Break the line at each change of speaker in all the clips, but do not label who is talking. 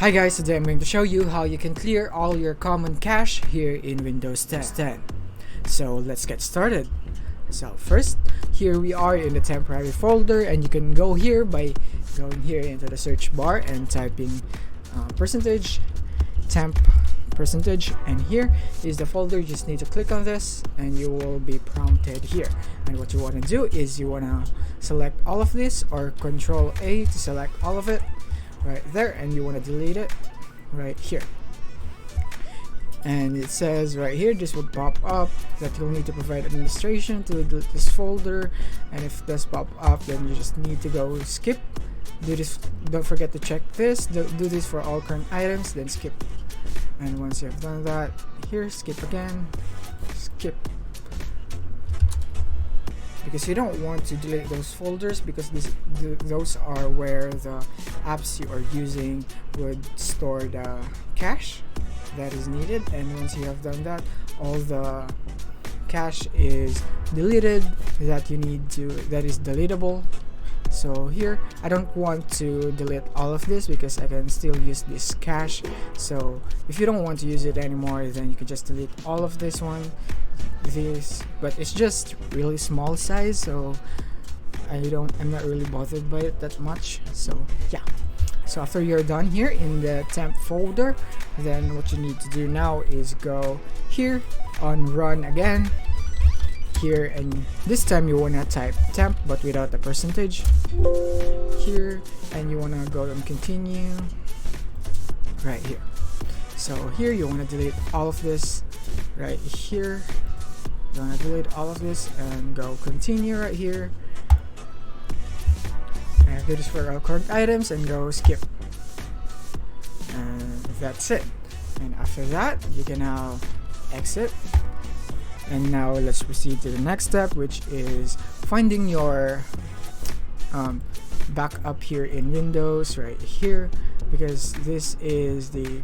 Hi guys, today I'm going to show you how you can clear all your common cache here in Windows 10. So let's get started. So first, here we are in the temporary folder, and you can go here by going here into the search bar and typing percentage temp percentage, and here is the folder. You just need to click on this and you will be prompted here, and what you want to do is you want to select all of this, or Control A to select all of it right there, and you want to delete it right here. And it says right here, this would pop up that you'll need to provide administration to delete this folder, and if this pop up, then you just need to go skip. Do this, don't forget to check this, do this for all current items, then skip. And once you have done that, here, skip again, skip, because you don't want to delete those folders, because those are where the apps you are using would store the cache that is needed. And once you have done that, all the cache is deleted that is deletable. So here, I don't want to delete all of this because I can still use this cache. So if you don't want to use it anymore, then you can just delete all of this, but it's just really small size, so I'm not really bothered by it that much. So yeah, so after you're done here in the temp folder, then what you need to do now is go here on run again here, and this time you want to type temp but without the percentage here, and you want to go and continue right here. So here you want to delete all of this right here. You want to delete all of this and go continue right here, and do this for all current items and go skip, and that's it. And after that, you can now exit. And now let's proceed to the next step, which is finding your backup here in Windows right here, because this is the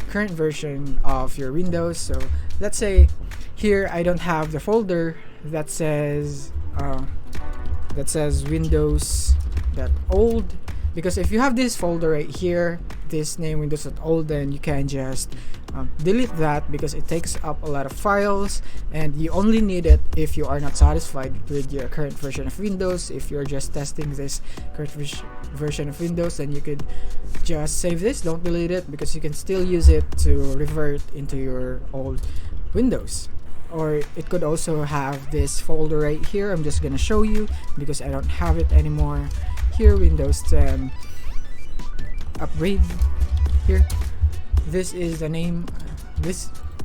current version of your Windows. So let's say here I don't have the folder that says Windows.old, because if you have this folder right here, this name Windows.old, then you can just delete that, because it takes up a lot of files, and you only need it if you are not satisfied with your current version of Windows. If you're just testing this current version of Windows, then you could just save this, don't delete it, because you can still use it to revert into your old Windows. Or it could also have this folder right here. I'm just gonna show you because I don't have it anymore. Here, Windows 10 upgrade here. This is the name.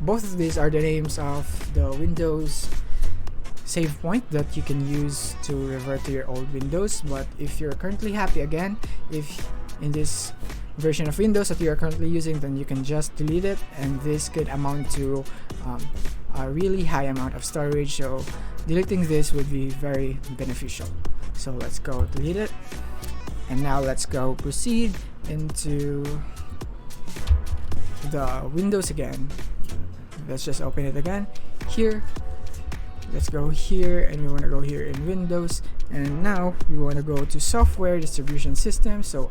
Both of these are the names of the Windows save point that you can use to revert to your old Windows. But if you're currently happy again, if in this version of Windows that you are currently using, then you can just delete it, and this could amount to a really high amount of storage. So deleting this would be very beneficial. So let's go delete it, and now let's go proceed into the Windows again. Let's just open it again here. Let's go here, and we want to go here in Windows, and now we want to go to software distribution system. So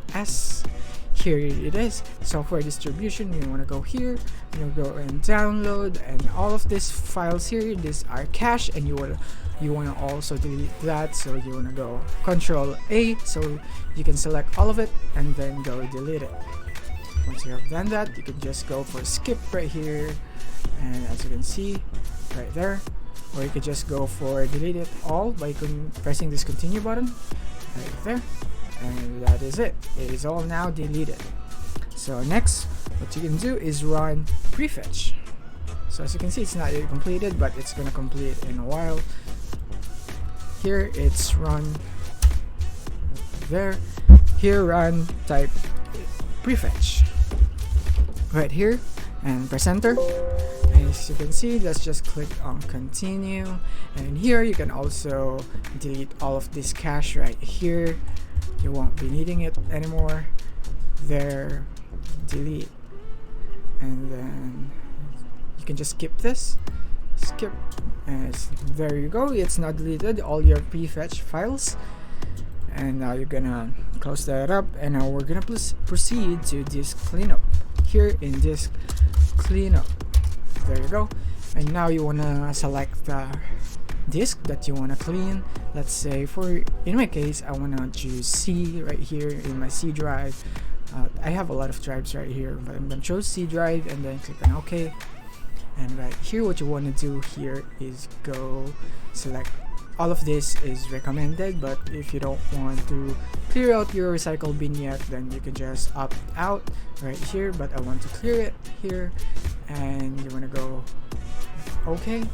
here it is, software distribution. You want to go here, you go and download, and all of these files here, these are cache, and you want to also delete that. So you want to go Control A so you can select all of it and then go delete it. Once you have done that, you can just go for skip right here, and as you can see right there, or you could just go for delete it all by pressing this continue button right there, and that is it. It is all now deleted. So next, what you can do is run prefetch. So as you can see, it's not yet completed, but it's gonna complete in a while. Here it's run there. Here run type prefetch right here and press enter, and as you can see, let's just click on continue, and here you can also delete all of this cache right here. You won't be needing it anymore. There, delete, and then you can just skip this, skip, and there you go. It's not deleted all your prefetch files. And now you're gonna close that up, and now we're gonna proceed to disk cleanup. Here in disk cleanup, there you go. And now you wanna select the disk that you wanna clean. Let's say in my case, I wanna choose C right here in my C drive. I have a lot of drives right here, but I'm gonna choose C drive and then click on OK. And right here, what you wanna do here is go select. All of this is recommended, but if you don't want to clear out your recycle bin yet, then you can just opt out right here. But I want to clear it here, and you want to go OK,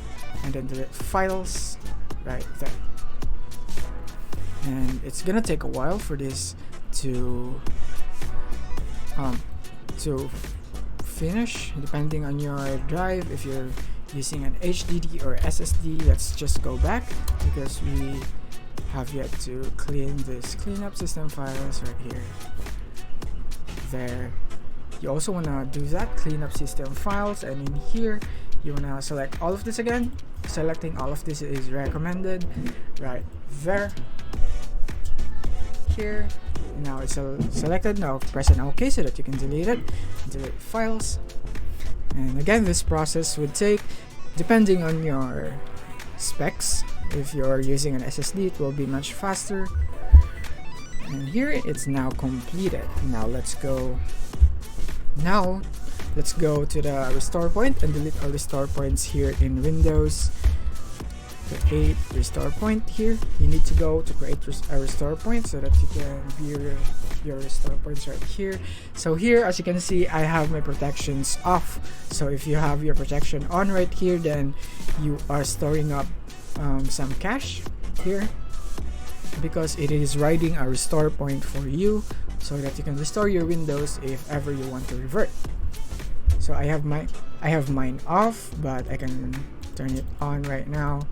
and then delete files right there. And it's gonna take a while for this to finish, depending on your drive. If you're using an HDD or SSD, let's just go back because we have yet to clean this cleanup system files right here. There. You also want to do that cleanup system files, and in here you want to select all of this again. Selecting all of this is recommended right there. Here. Now it's selected. Now press an OK so that you can delete it. Delete files. And again, this process would take, depending on your specs, if you're using an SSD, it will be much faster. And here it's now completed. Now let's go to the restore point and delete all restore points here in Windows. Create restore point. Here you need to go to create a restore point so that you can view your restore points right here. So here, as you can see, I have my protections off. So if you have your protection on right here, then you are storing up some cache here, because it is writing a restore point for you so that you can restore your Windows if ever you want to revert. So I have mine off, but I can turn it on right now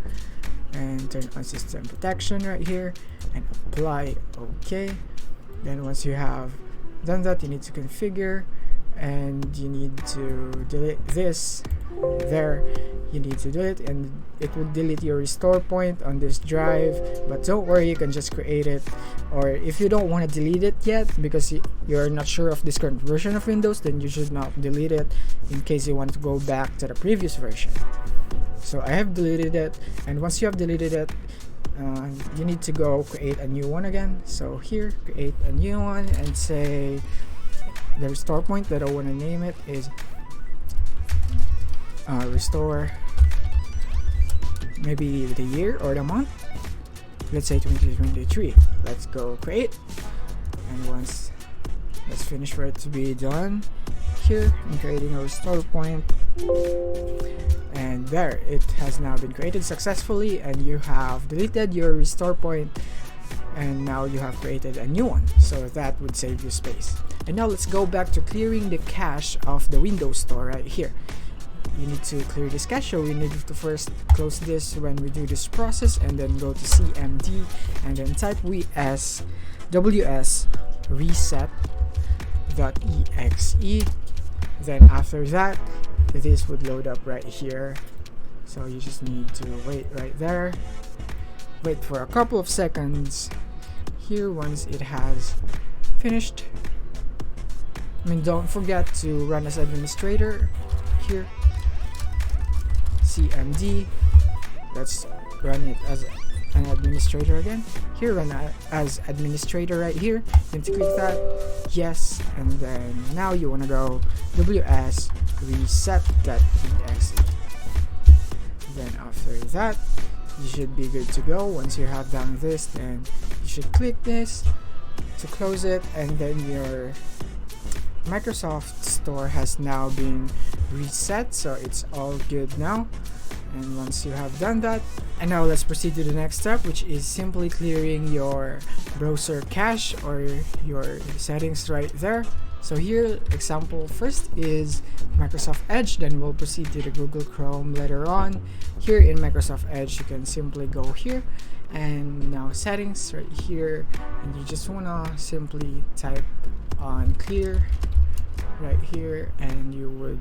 and turn on system protection right here and apply OK. Then once you have done that, you need to configure, and you need to delete this there. You need to delete, and it will delete your restore point on this drive. But don't worry, you can just create it. Or if you don't want to delete it yet because you're not sure of this current version of Windows, then you should not delete it in case you want to go back to the previous version. So I have deleted it, and once you have deleted it, you need to go create a new one again. So here, create a new one and say the restore point that I want to name it is restore maybe the year or the month. Let's say 2023. Let's go create, and once let's finish for it to be done. Here I'm creating a restore point, and there it has now been created successfully, and you have deleted your restore point, and now you have created a new one, so that would save you space. And now let's go back to clearing the cache of the Windows Store right here. You need to clear this cache, so we need to first close this when we do this process, and then go to cmd and then type ws reset.exe. Then after that, this would load up right here. So you just need to wait right there. Wait for a couple of seconds here. Once it has finished, don't forget to run as administrator here. CMD. Let's run it as an administrator again. Here, run as administrator right here. You need to click that. Yes, and then now you want to go ws reset.exe. Then after that, you should be good to go. Once you have done this, then you should click this to close it, and then your Microsoft Store has now been reset, so it's all good now. And once you have done that, and now let's proceed to the next step, which is simply clearing your browser cache or your settings right there. So here, example first is Microsoft Edge, then we'll proceed to the Google Chrome later on. Here in Microsoft Edge, you can simply go here, and now settings right here, and you just wanna simply type on clear right here, and you would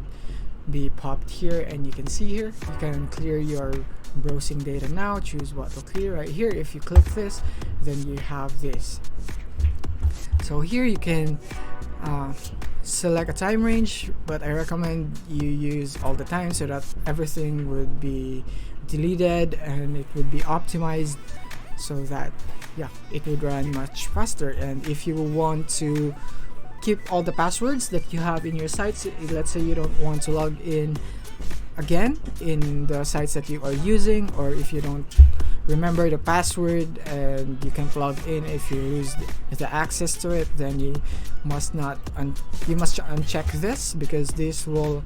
be popped here, and you can see here you can clear your browsing data now, choose what to clear right here. If you click this, then you have this. So here you can select a time range, but I recommend you use all the time so that everything would be deleted and it would be optimized so that it would run much faster. And if you want to keep all the passwords that you have in your sites, let's say you don't want to log in again in the sites that you are using, or if you don't remember the password and you can't log in, if you lose the access to it, then you must uncheck this, because this will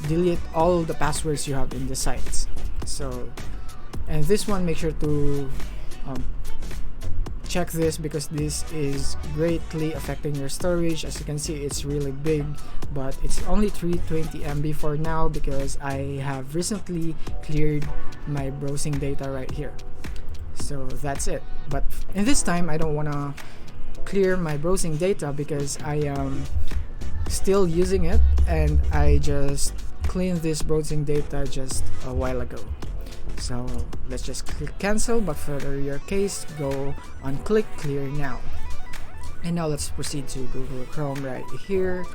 delete all the passwords you have in the sites. So, and this one, make sure to check this, because this is greatly affecting your storage. As you can see, it's really big, but it's only 320 MB for now because I have recently cleared my browsing data right here. So that's it. But in this time, I don't want to clear my browsing data because I am still using it, and I just cleaned this browsing data just a while ago. So let's just click cancel, but for your case, go on click clear now. And now let's proceed to Google Chrome right here.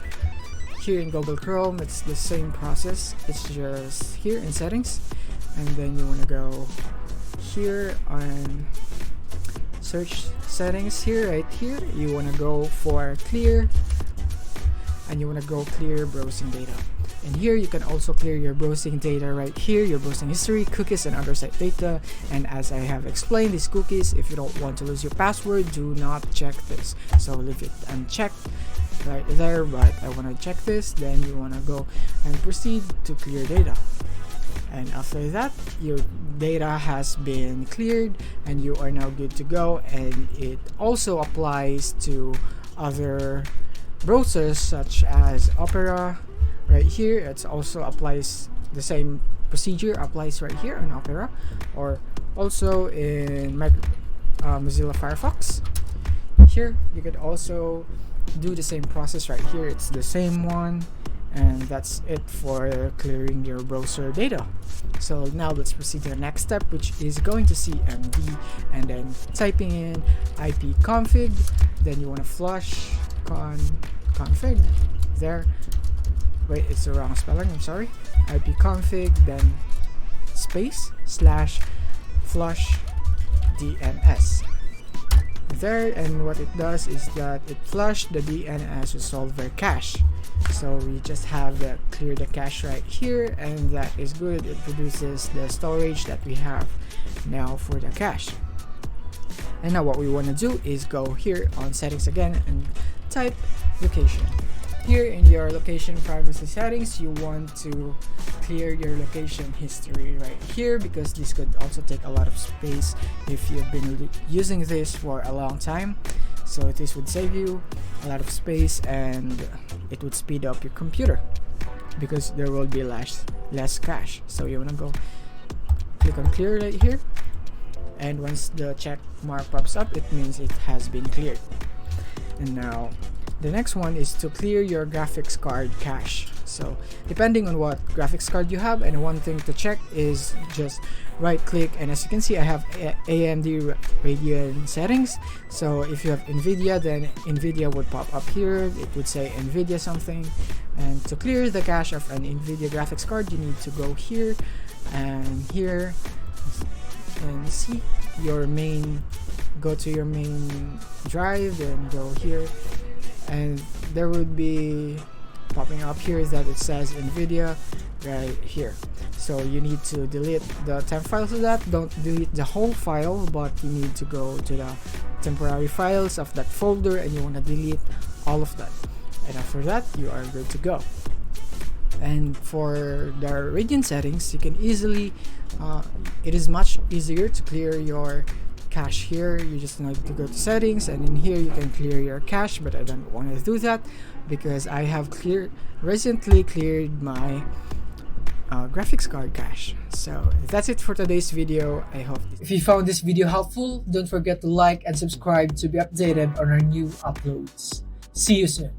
Here in Google Chrome, it's the same process. It's just here in settings, and then you want to go here on search settings. Here, right here, you want to go for clear, and you want to go clear browsing data. And here you can also clear your browsing data right here, your browsing history, cookies, and other site data. And as I have explained, these cookies, if you don't want to lose your password, do not check this. So leave it unchecked right there, but I want to check this. Then you want to go and proceed to clear data. And after that, your data has been cleared and you are now good to go. And it also applies to other browsers such as Opera. Right here, it also applies, the same procedure applies right here on Opera, or also in Mozilla Firefox. Here you could also do the same process right here. It's the same one, and that's it for clearing your browser data. So now let's proceed to the next step, which is going to CMD and then typing in ipconfig. Then you want to flush config there. Wait, it's the wrong spelling, I'm sorry. ipconfig, then space / flush DNS. There, and what it does is that it flushed the DNS resolver cache. So we just have the clear the cache right here, and that is good. It produces the storage that we have now for the cache. And now what we want to do is go here on settings again and type location. Here in your location privacy settings, you want to clear your location history right here, because this could also take a lot of space if you've been using this for a long time. So this would save you a lot of space and it would speed up your computer because there will be less cache. So you want to go click on clear right here, and once the check mark pops up, it means it has been cleared. And now the next one is to clear your graphics card cache. So depending on what graphics card you have, and one thing to check is just right click, and as you can see I have AMD Radeon settings. So if you have NVIDIA, then NVIDIA would pop up here. It would say NVIDIA something, and to clear the cache of an NVIDIA graphics card, you need to go here and here and see your main, go to your main drive, then go here, and there would be popping up here that it says NVIDIA right here. So you need to delete the temp files of that. Don't delete the whole file, but you need to go to the temporary files of that folder, and you want to delete all of that. And after that, you are good to go. And for the Radeon settings, you can easily it is much easier to clear your cache here. You just need to go to settings, and in here you can clear your cache, but I don't want to do that because I have recently cleared my graphics card cache. So that's it for today's video. I hope if you found this video helpful, don't forget to like and subscribe to be updated on our new uploads. See you soon.